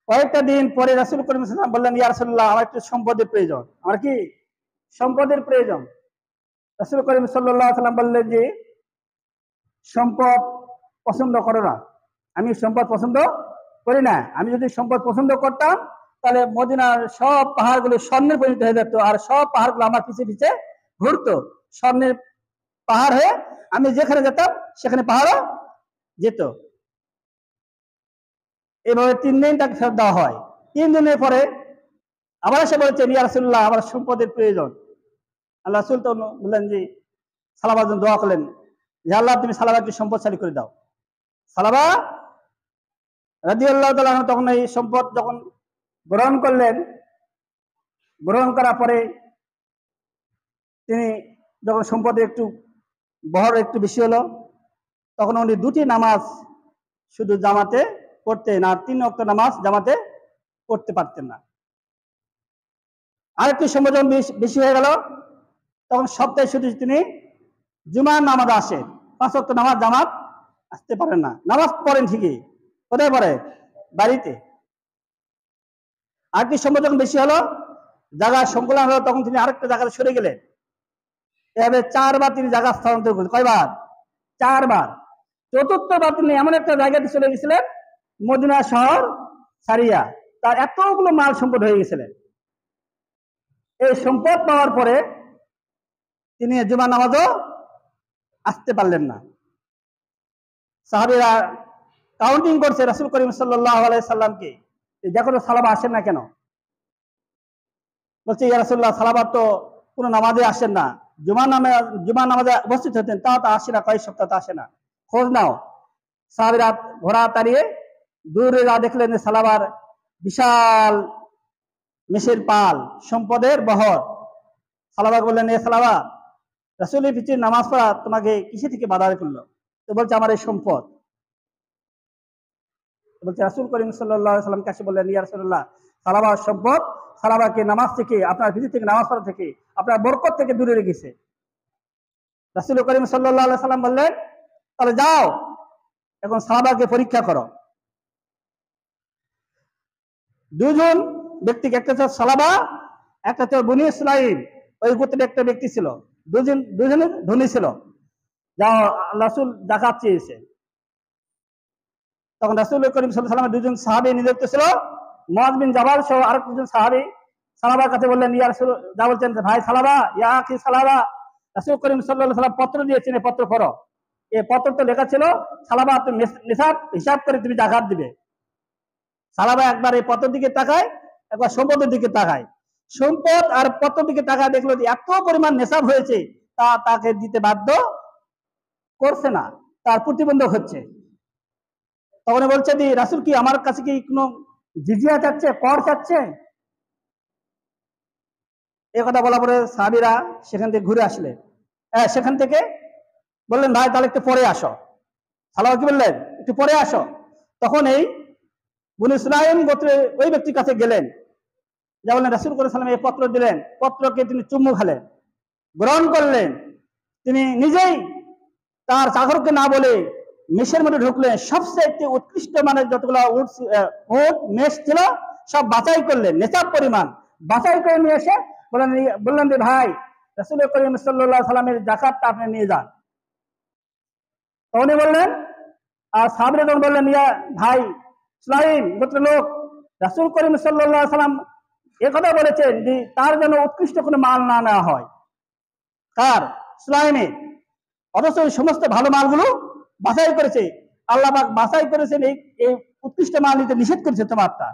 কয়েকটা দিন পরে রাসূল করিম সাল্লাল্লাহু আলাইহি ওয়াসাল্লাম বললেন, ইয়া রাসূলুল্লাহ, আমার একটু সম্পদের প্রয়োজন। আমার কি সম্পদের প্রয়োজন? রাসূল করিম সাল্লাল্লাহু আলাইহি ওয়াসাল্লাম বললেন যে, সম্পদ পছন্দ করো না। আমি সম্পদ পছন্দ করি না। আমি যদি সম্পদ পছন্দ করতাম তাহলে মদিনার সব পাহাড়গুলো স্বর্ণের পরিণত হয়ে যেত, আর সব পাহাড়গুলো আমার পিছে পিছে ঘুরতো। স্বর্ণের পাহাড় হয়ে আমি যেখানে যেতাম সেখানে পাহাড়ও যেত। এভাবে 3 দিন তাকে ফেরত দেওয়া হয়। 3 দিনের পরে আবার এসে বলছেন, ইয়া রাসূলুল্লাহ, আমার সম্পদের প্রয়োজন। আল্লাহ রাসূল তো বললেন যে, সালাবার জন্য দোয়া করলেন যে, আল্লাহ তুমি সালাবাকে সম্পদশালী করে দাও। সালাবা রাদিয়াল্লাহু তাআলা তখন এই সম্পদ যখন গ্রহণ করলেন, গ্রহণ করার পরে তিনি যখন সম্পদে একটু বহর একটু বেশি হলো, তখন উনি 2টি নামাজ শুধু জামাতে পড়তেন, আর 3 ওয়াক্ত নামাজ জামাতে পড়তে পারতেন না। আরেকটু সম্পদ যখন বেশি হয়ে গেল, তখন সপ্তাহে শুধু তিনি জুমার নামাজ আসেন, 5 ওয়াক্ত নামাজ জামাত আসতে পারেন না। নামাজ পড়েন ঠিকই, কোথায় পড়ে? বাড়িতে। আরেকটি সম্পদ যখন বেশি হলো, জায়গা সংকুলন হলো, তখন তিনি আরেকটা জায়গাতে সরে গেলেন। এভাবে 4 বার তিনি জায়গা স্থানান্তর করেছেন। কয়বার? 4 বার। চতুর্থবার তিনি এমন একটা জায়গাতে চলে গেছিলেন, মদিনা শহর ছাড়িয়া। তার এতগুলো মাল সম্পদ হয়ে গেছিলেন। এই সম্পদ পাওয়ার পরে তিনি জুমার নামাজও আসতে পারলেন না। সাহাবীরা কাউন্টিং করছে রাসূল করিম সাল্লাল্লাহু আলাইহি সাল্লামকে, দেখো তো সালাবা আসেন না কেন? বলছে, ইয়া রাসূলুল্লাহ, সালাবা তো কোনো নামাজে আসেন না। জুমার নামাজে উপস্থিত হতেন, তাও তো আসে না, কয়েক সপ্তাহ তো আসে না, খোঁজ নাও। সাহাবীরা ঘোড়া তাড়িয়ে দূরে যা দেখলেন সালাবার বিশাল মেষের পাল, সম্পদের বহর। সালাবা বললেন, এ সালাবা, রাসূলের পিছনে নামাজ পড়া তোমাকে কিসে থেকে বাধা করলো? তো বলছে, আমার এই সম্পদ। বলছে, রাসূল করিম সাল্লাল্লাহু আলাইহি ওয়াসাল্লাম কাছে বললেন, ইয়া রাসূলুল্লাহ, সালাবার সম্পদ সালাবাকে নামাজ থেকে, আপনার পিছন থেকে নামাজ পড়া থেকে, আপনার বরকত থেকে দূরে রেখেছে। রাসূল করিম সাল্লাল্লাহু আলাইহি ওয়াসাল্লাম বললেন, তাহলে যাও এখন সাহাবাকে পরীক্ষা করো। 2 জন ব্যক্তিকে, একটা ছিল সালাবা, একটা ছিল বনী ইসরাঈল, ওই গোত্রের একটা ব্যক্তি ছিল। দুজনে ধনী ছিল, যা রাসূল যাকাত চেয়েছে। তখন রাসূল করিম সাল্লাল্লাহু আলাইহি ওয়াসাল্লামের 2 জন সাহাবী নিযুক্ত ছিল, মুআয বিন জাবাল সহ আরেক 2 জন সাহাবী। সালাবার কাছে বললেন, ইয়া রাসূল, যা বলছেন, ভাই সালাবা, ইয়া আখি সালাবা, রাসূল করিম সাল্লাল্লাহু আলাইহি ওয়াসাল্লাম পত্র দিয়েছেন, এই পত্র পড়ো। এই পত্র তো লেখা ছিল, সালাবা তুমি নিসাব হিসাব করে তুমি যাকাত দিবে। সালাবা একবার এই পত্রের দিকে তাকায়, একবার সম্পদের দিকে তাকায়। সম্পদ আর পত্রের দিকে তাকায়, দেখলো যে এত পরিমাণ নিসাব হয়েছে, তা তাকে দিতে বাধ্য করছে না, তার প্রতিবন্ধক হচ্ছে। তখন বলছে যে, রাসূল কি আমার কাছে কি কোনো জিজিয়া চাচ্ছে, কর চাচ্ছে? এই কথা বলা পরে সাহাবীরা সেখান থেকে ঘুরে আসলেন। সেখান থেকে বললেন, ভাই তাহলে একটু পরে আসো। সালাবা কি বললেন, একটু পরে আসো। তখন এই বনী ইসরাঈল গোত্রের ওই ব্যক্তির কাছে গেলেন, যা বললেন, রাসূল করিম সাল্লাল্লাহু আলাইহি ওয়াসাল্লাম এই পত্র দিলেন। পত্রকে তিনি চুম্বু খেলেন, গ্রহণ করলেন। তিনি নিজেই তার চাকরকে না বলে মেষের মধ্যে ঢুকলেন। সবচেয়ে উৎকৃষ্ট মানের যতগুলো উট মেষ ছিল সব বাছাই করলেন, নেশাব পরিমাণ বাছাই করে নিয়ে এসে বললেন যে, ভাই রাসূল করিম সাল্লাল্লাহু আলাইহি ওয়াসাল্লামের যাকাতটা আপনি নিয়ে যান। তখনই বললেন, আর সাহাবীরা তখন বললেন, ইয়া ভাই সুলাইম গোত্রের লোক, রাসূল করিম সাল্লাল্লাহু আলাইহি ওয়াসাল্লাম একথা বলেছেন যে তার যেন উৎকৃষ্ট কোনো মাল না নেওয়া হয়। কার? সুলাইমের। অথচ সমস্ত ভালো মালগুলো বাছাই করেছে, আল্লাহ পাক বাছাই করেছেন, এই উৎকৃষ্ট মাল নিতে নিষেধ করেছে তোমারটা।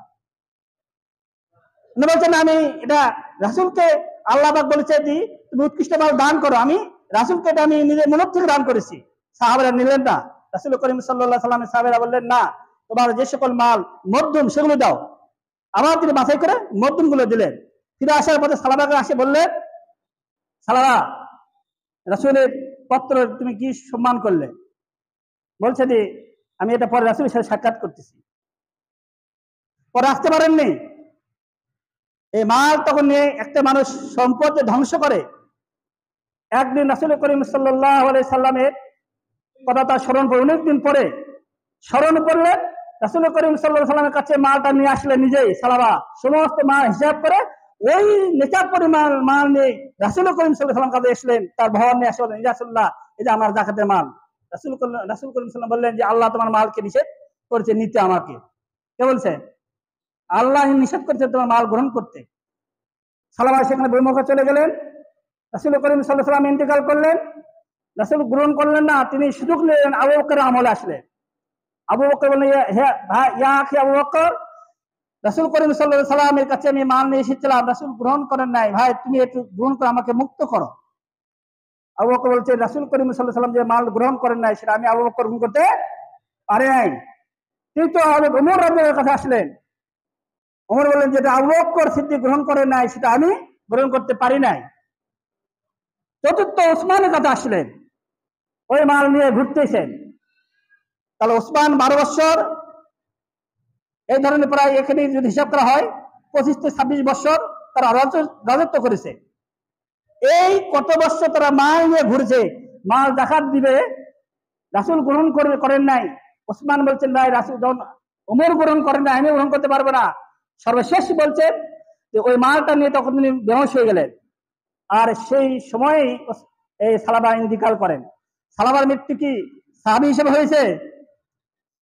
উনি বলছেন, আমি এটা রাসূলকে আল্লাহ পাক বলেছে যে তুমি উৎকৃষ্ট মাল দান করো, আমি রাসূলকে এটা আমি নিজের মন থেকে দান করেছি। সাহাবারা নিলেন না। রাসূল করিম সাল্লাল্লাহু আলাইহি ওয়াসাল্লামের সাহাবারা বললেন, না, তোমার যে সকল মাল মধ্যম সেগুলো দাও। আবার তিনি বাছাই করে মধ্যম গুলো দিলেন। ফিরে আসার পথে সালাবাকে আসে বললেন, সালাবা, রাসূলের পত্র তুমি কি সম্মান করলে? বলছে যে, আমি এটা পরে রাসূলের সাথে সাক্ষাৎ করতেছি। পরে আসতে পারেননি। এই মাল তখন নিয়ে একটা মানুষ সম্পদ ধ্বংস করে। একদিন রাসূল করিম সাল্লাল্লাহু আলাইহি সাল্লামের কথা তার স্মরণ পড়ে, অনেকদিন পরে স্মরণ করলেন। রাসূল করিম সাল্লাল্লাহু আলাইহি সাল্লামের কাছে মালটা নিয়ে আসলেন নিজেই সালাবা, সমস্ত মাল হিসাব করে ওই নেচার পরিমাণ মাল নিয়ে রাসূল করিম সাল্লাল্লাহু আলাইহি সাল্লাম কাছে আসলেন, তার ভবন নিয়ে আসলেন, ইয়া রাসূলুল্লাহ এই যে আমার যাকাতের মাল। রাসূল করিম সাল্লাল্লাহু আলাইহি বললেন যে আল্লাহ তোমার মালকে নিষেধ করেছে নিতে, আমাকে কে বলছে? আল্লাহ নিষেধ করেছে তোমার মাল গ্রহণ করতে। সালাবা সেখানে বইমুখে চলে গেলেন, রাসূল করিম সাল্লাল্লাহু আলাইহি সাল্লাম ইন্তেকাল করলেন, রাসূল গ্রহণ করলেন না, তিনি সুযোগ নিলেন আবু বকরের আমলে আসলেন। আবু বকর বললেন ইয়া আখি আবু বকর, রাসূল করিম সাল্লাল্লাহু আলাইহি সাল্লামের কাছে আমি মাল নিয়ে এসেছিলাম, রাসূল গ্রহণ করেন নাই, ভাই তুমি একটু গ্রহণ করে আমাকে মুক্ত করো। আবু বকর বলছে রাসূল করিম সাল্লাল্লাহু আলাইহি সাল্লাম যে মাল গ্রহণ করেন নাই সেটা আমি আবু বকর গ্রহণ করতে পারি নাই। কিন্তু হযরত ওমর রাদিয়াল্লাহু কাছে আসলেন, ওমর বললেন যেটা আবু বকর সিদ্দিক গ্রহণ করেন নাই সেটা আমি গ্রহণ করতে পারি নাই। চতুর্থ ওসমানের কাছে আসলেন, ওই মাল নিয়ে ঘুরতেছেন। তাহলে ওসমান 12 বছর, এই ধরনের প্রায় এখানে যদি হিসাব করা হয় 25 থেকে 26 বছর তারা রাজত্ব করেছে। এই কত বছর তারা মাল নিয়ে ঘুরছে, মাল যাকাত দিবে, রাসূল গ্রহণ করেন নাই। ওসমান বলছেন ভাই রাসূল ওমর গ্রহণ করেন নাই, আমি গ্রহণ করতে পারবো না। সর্বশেষ বলছেন যে ওই মালটা নিয়ে তখন তিনি বেহুশ হয়ে গেলেন। আর সেই সময় এই সালাবা ইন্তিকাল করেন। সালাবার মৃত্যু কি সাহাবী হিসেবে হয়েছে?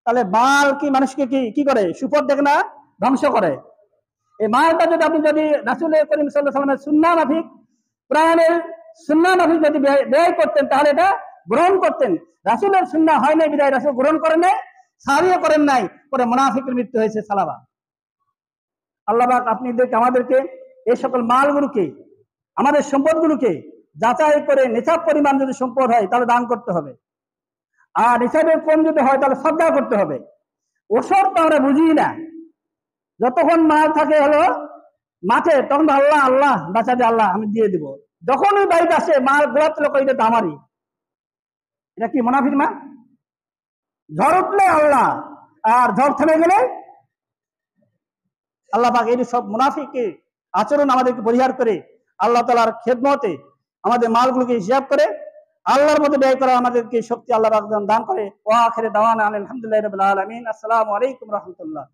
তাহলে মাল কি মানুষকে কি করে? সুপথ দেখে না, ধ্বংস করে। এই মালটা যদি আপনি যদি রাসূল করিম সাল্লাল্লাহু আলাইহি ওয়াসাল্লামের সুন্নাহ মাফিক, কোরআনের সুন্নাহ মাফিক যদি ব্যয় করতেন তাহলে এটা গ্রহণ করতেন। রাসূলের সুন্নাহ হয় নাই বিদায় রাসূল গ্রহণ করেন নাই, সাহাবীও করেন নাই, পরে মুনাফিকের মৃত্যু হয়েছে সালাবা। আল্লাহ পাক আমাদেরকে এই সকল মালগুলোকে, আমাদের সম্পদগুলোকে যাচাই করে নিসাব পরিমাণ যদি সম্পদ হয় তাহলে দান করতে হবে, আর নিসাবের কম যদি হয় তাহলে সাদকা করতে হবে। ওসব তো আমরা বুঝি না। যতক্ষণ মাল থাকে হলো মাঠে তখন আল্লাহ আল্লাহ বাঁচা দিয়ে আল্লাহ আমি দিয়ে দিব, যখন ওই বাড়িতে আসে মাল গোলাপ লোক এটা তো আমারই। এটা কি মুনাফিক না? ঝড় উঠলে আল্লাহ, আর ঝড় থেমে গেলে আল্লাহ পাক। এই সব মুনাফিকের আচরণ আমাদেরকে পরিহার করে আল্লাহ তাআলার খেদমতে আমাদের মালগুলোকে হিসাব করে আল্লাহর মতো ব্যয় করা আমাদেরকে শক্তি আল্লাহ পাক দান করে। ওয়া আখিরে দাওয়ানা আলহামদুলিল্লাহি রাব্বিল আলামিন। আসসালামু আলাইকুম ওয়া রাহমাতুল্লাহ।